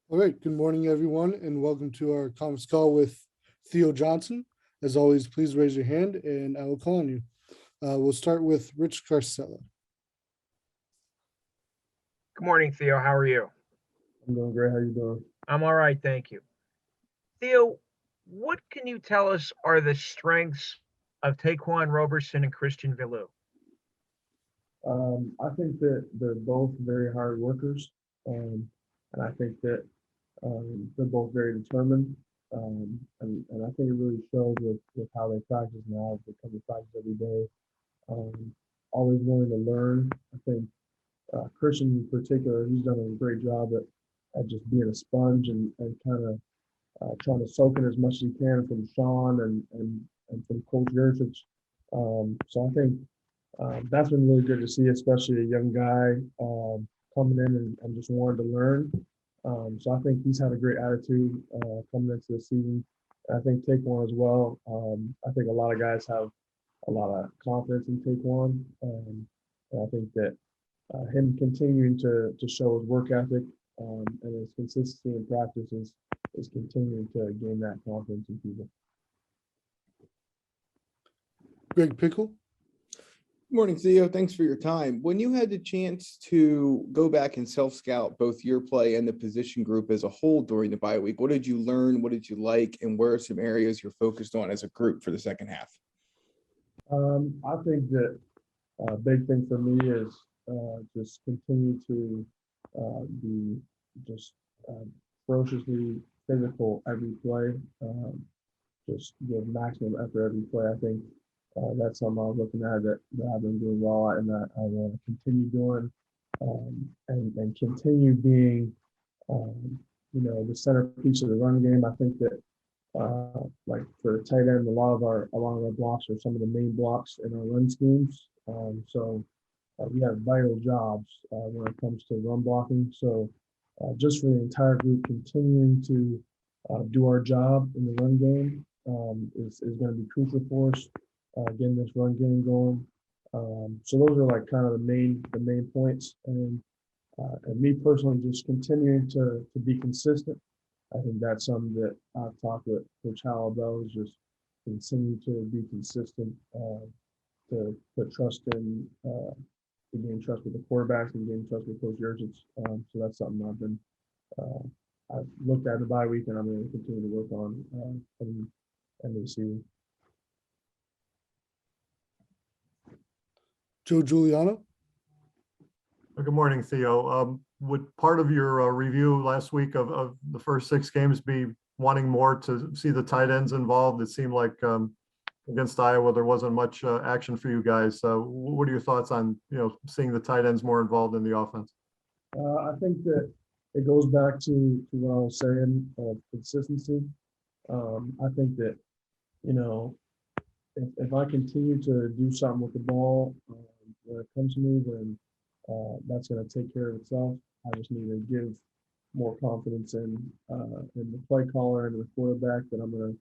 All right, good morning, everyone, and welcome to our conference call with Theo Johnson. As always, please raise your hand and I will call on you. We'll start with Rich Carcella. Good morning, Theo. How are you? I'm doing great. How you doing? I'm all right, thank you. Theo, what can you tell us are the strengths of Taquan Roberson and Christian Villu? I think that they're both very hard workers, and I think that they're both very determined. And I think it really shows with how they practice now. They come to practice every day, um, always willing to learn. I think Christian in particular, he's done a great job at just being a sponge and kind of trying to soak in as much as he can from Sean and from Coach Yurcich. So I think that's been really good to see, especially a young guy coming in and just wanting to learn. So I think he's had a great attitude coming into the season. And I think Taquan as well. I think a lot of guys have a lot of confidence in Taquan. And I think that him continuing to show his work ethic and his consistency in practice is continuing to gain that confidence in people. Greg Pickle. Good morning, Theo. Thanks for your time. When you had the chance to go back and self-scout both your play and the position group as a whole during the bye week, what did you learn? What did you like? And where are some areas you're focused on as a group for the second half? I think that a big thing for me is just continue to be just ferociously physical every play. Just give maximum effort every play. I think that's something I was looking at that I've been doing well at and that I want to continue doing and continue being, the centerpiece of the run game. I think that like for the tight end, a lot of our blocks are some of the main blocks in our run schemes. So we have vital jobs when it comes to run blocking. So just for the entire group, continuing to do our job in the run game is going to be crucial for us. Getting this run game going. So those are like kind of the main points. And me personally, just continuing to be consistent. I think that's something that I've talked with Coach Howell about, is just continue to be consistent, to put trust in, to gain trust with the quarterbacks and gain trust with Coach Yurcich. So that's something I've looked at in the bye week, and I'm going to continue to work on and the season. Joe Giuliano. Good morning, Theo. Would part of your review last week of the first 6 games be wanting more to see the tight ends involved? It seemed like against Iowa there wasn't much action for you guys. What are your thoughts on seeing the tight ends more involved in the offense? I think that it goes back to what I was saying of consistency. I think that if I continue to do something with the ball when it comes to me, then that's going to take care of itself. I just need to give more confidence in the play caller and the quarterback that I'm going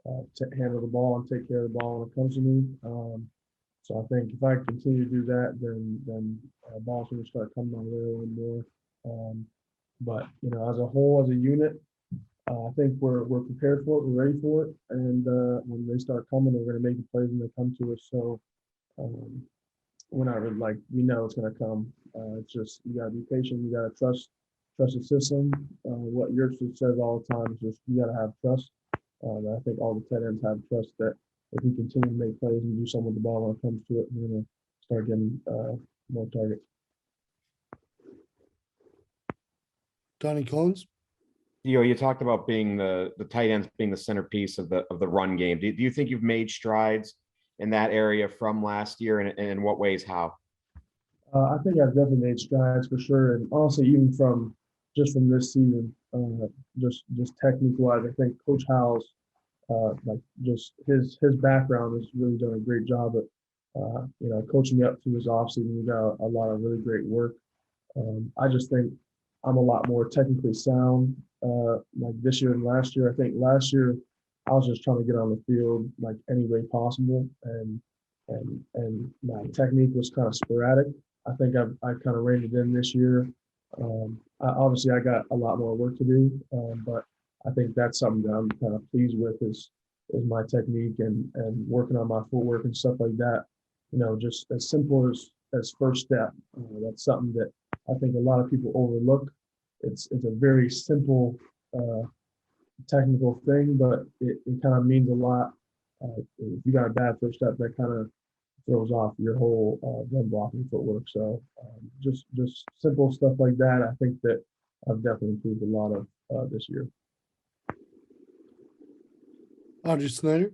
to handle the ball and take care of the ball when it comes to me. So I think if I continue to do that, then ball's going to start coming my way a little more. But as a whole, as a unit, I think we're prepared for it. We're ready for it, and when they start coming, we're going to make the plays when they come to us. So we're not really we know it's going to come. It's just you got to be patient. You got to trust the system. What Yurcich says all the time is just you got to have trust. I think all the tight ends have trust that if we continue to make plays and do something with the ball when it comes to it, we're going to start getting more targets. Donnie Collins. Theo, you talked about being the tight ends being the centerpiece of the run game. Do you think you've made strides in that area from last year, and in what ways? How? I think I've definitely made strides for sure, and honestly, even from this season, just technique wise, I think Coach Howell's just his background has really done a great job at coaching me up through this offseason. We got a lot of really great work. I just think I'm a lot more technically sound like this year and last year. I think last year I was just trying to get on the field like any way possible, and my technique was kind of sporadic. I think I kind of reined it in this year. Obviously I got a lot more work to do, but I think that's something that I'm kind of pleased with is my technique and working on my footwork and stuff like that. You know, just as simple as first step. That's something that I think a lot of people overlook. It's a very simple technical thing, but it kind of means a lot. If you got a bad first step, that kind of throws off your whole run blocking footwork. So just simple stuff like that. I think that I've definitely improved a lot of this year. Audrey Snyder.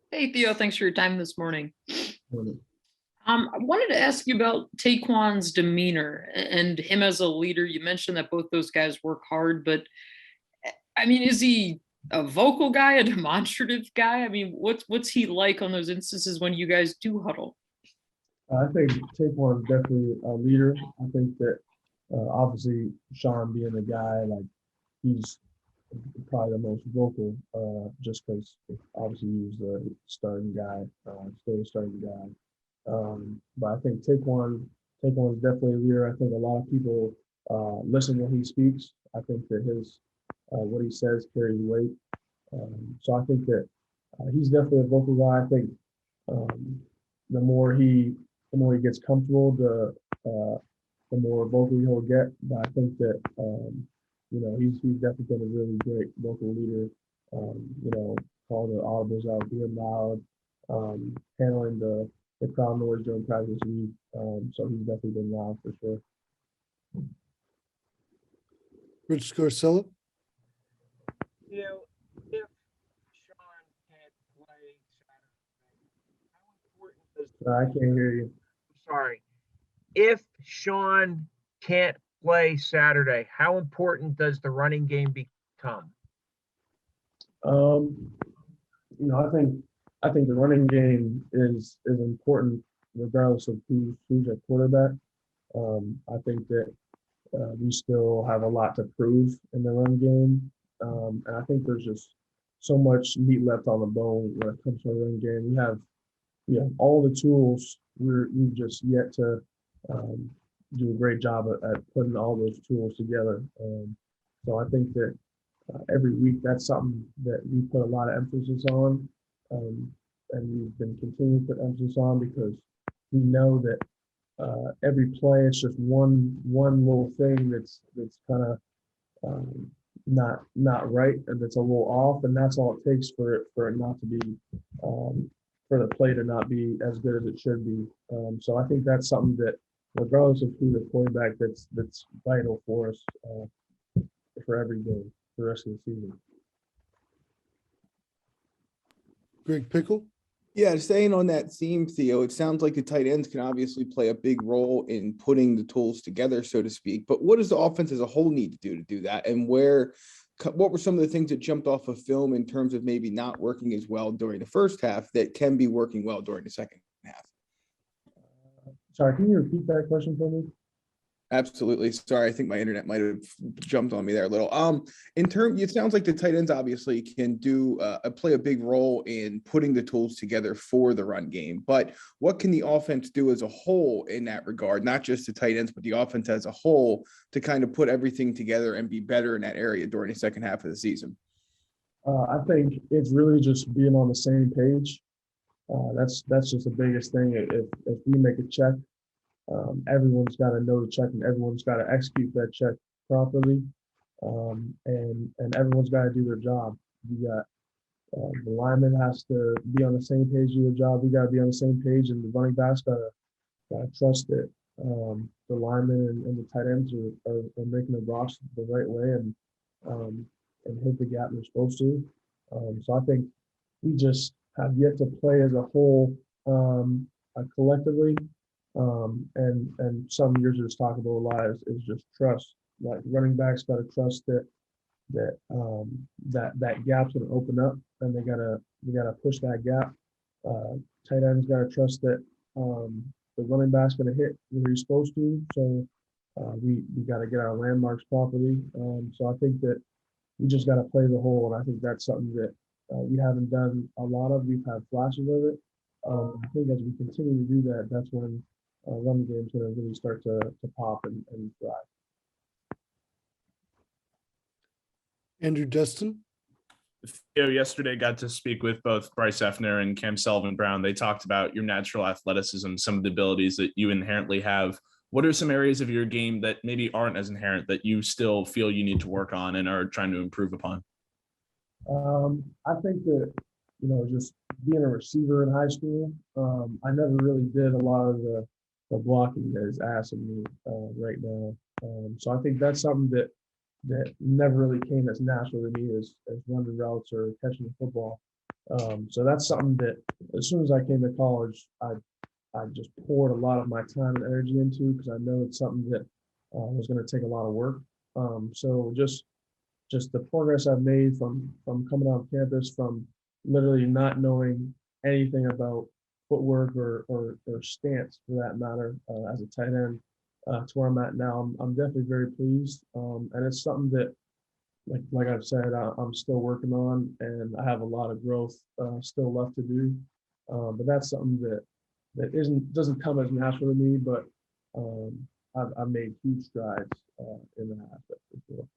Hey Theo, thanks for your time this morning. Morning. I wanted to ask you about Taekwon's demeanor and him as a leader. You mentioned that both those guys work hard, but I mean, is he a vocal guy, a demonstrative guy? I mean, what's he like on those instances when you guys do huddle? I think Taekwon is definitely a leader. I think that obviously Sean being a guy like he's probably the most vocal, just because obviously he was the starting guy, still the starting guy. But I think Taekwon is definitely a leader. I think a lot of people listen when he speaks. I think that his what he says carries weight. So I think that he's definitely a vocal guy. I think um, the more he gets comfortable, the more vocal he'll get. But I think that you know he's definitely been a really great vocal leader. You know, calling the audibles out, being loud, handling the crowd noise during practice week. So he's definitely been loud for sure. Rich Scarcella. You know, if Sean can't play Saturday, how important is I can't hear you. sorry. If Sean can't play Saturday, how important does the running game become? You know, I think the running game is important regardless of who's at quarterback. I think that we still have a lot to prove in the run game, and I think there's just so much meat left on the bone when it comes to the run game. We have all the tools. We've just yet to do a great job at putting all those tools together. So I think that every week that's something that we put a lot of emphasis on, and we've been continuing to put emphasis on because we know that every play it's just one little thing that's kind of not right and that's a little off, and that's all it takes for it not to be for the play to not be as good as it should be. So I think that's something that regardless of who the quarterback, that's vital for us for every game for the rest of the season. Greg Pickle. Yeah, staying on that theme, Theo, it sounds like the tight ends can obviously play a big role in putting the tools together, so to speak. But what does the offense as a whole need to do that? And what were some of the things that jumped off of film in terms of maybe not working as well during the first half that can be working well during the second half? Sorry, can you repeat that question for me? Absolutely. Sorry, I think my internet might have jumped on me there a little. It sounds like the tight ends obviously can play a big role in putting the tools together for the run game. But what can the offense do as a whole in that regard? Not just the tight ends, but the offense as a whole to kind of put everything together and be better in that area during the second half of the season? I think it's really just being on the same page. That's just the biggest thing. If we make a check, everyone's got to know the check and everyone's got to execute that check properly, and everyone's got to do their job. We got the lineman has to be on the same page, do their job. We got to be on the same page, and the running backs got to trust it. The linemen and the tight ends are making the blocks the right way and hit the gap they're supposed to. So I think we just have yet to play as a whole collectively. And some years just talk about a lot is just trust. Like running backs got to trust that gap's going to open up, and they gotta push that gap. Tight ends got to trust that the running back's going to hit where he's supposed to. So we got to get our landmarks properly. So I think that we just got to play the whole, and I think that's something that we haven't done a lot of. We've had flashes of it. I think as we continue to do that, that's when running game's going to really start to pop and thrive. Andrew Destin, Theo, yesterday got to speak with both Bryce Effner and Cam Sullivan Brown. They talked about your natural athleticism, some of the abilities that you inherently have. What are some areas of your game that maybe aren't as inherent that you still feel you need to work on and are trying to improve upon? I think that, just being a receiver in high school, I never really did a lot of the blocking that is asked of me right now. So I think that's something that never really came as natural to me as running routes or catching the football. So that's something that as soon as I came to college, I just poured a lot of my time and energy into, because I know it's something that was going to take a lot of work. So just the progress I've made from coming off campus, from literally not knowing anything about footwork or stance for that matter, as a tight end, to where I'm at now. I'm definitely very pleased. And it's something that, like I've said, I'm still working on, and I have a lot of growth still left to do. But that's something that doesn't come as natural to me, but I've made huge strides in that aspect for sure.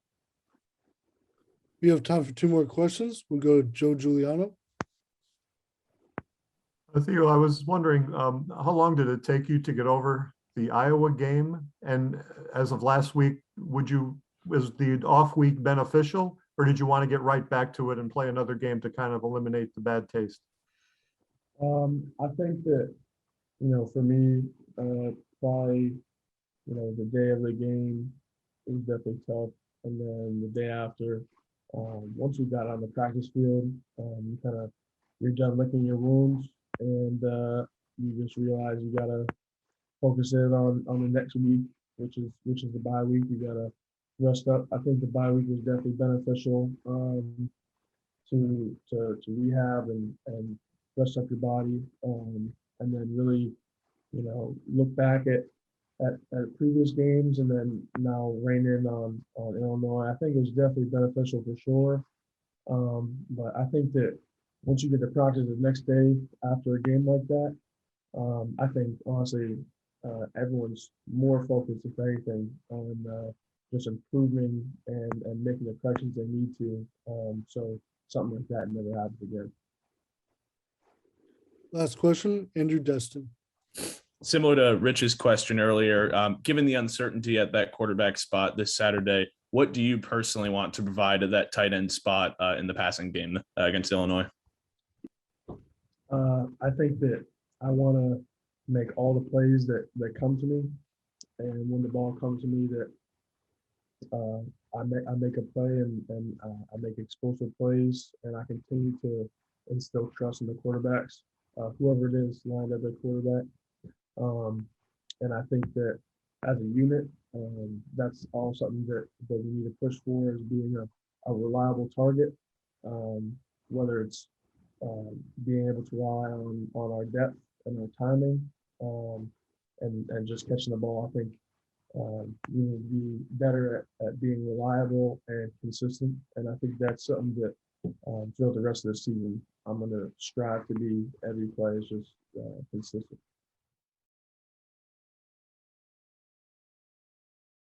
we have time for 2 more questions. We'll go to Joe Giuliano. Theo, I was wondering, how long did it take you to get over the Iowa game? And as of last week, was the off week beneficial, or did you want to get right back to it and play another game to kind of eliminate the bad taste? I think that, for me, probably, the day of the game was definitely tough. And then the day after, once we got on the practice field, you're done licking your wounds, and you just realize you gotta focus in on the next week, which is the bye week. You gotta rest up. I think the bye week was definitely beneficial to rehab and rest up your body, and then really, look back at previous games, and then now rein in on Illinois. I think it was definitely beneficial for sure. But I think that once you get to practice the next day after a game like that, I think honestly, everyone's more focused, if anything, on just improving and making the corrections they need to. So something like that never happens again. Last question, Andrew Destin. Similar to Rich's question earlier, given the uncertainty at that quarterback spot this Saturday, what do you personally want to provide at that tight end spot in the passing game against Illinois? I think that I want to make all the plays that come to me, and when the ball comes to me, that I make a play, and I make explosive plays, and I continue to instill trust in the quarterbacks, whoever it is lined up at quarterback. And I think that as a unit, that's all something that we need to push for, is being a reliable target, whether it's being able to rely on our depth and our timing, and just catching the ball. I think we need to be better at being reliable and consistent, and I think that's something that throughout the rest of the season I'm going to strive to be. Every play is just consistent.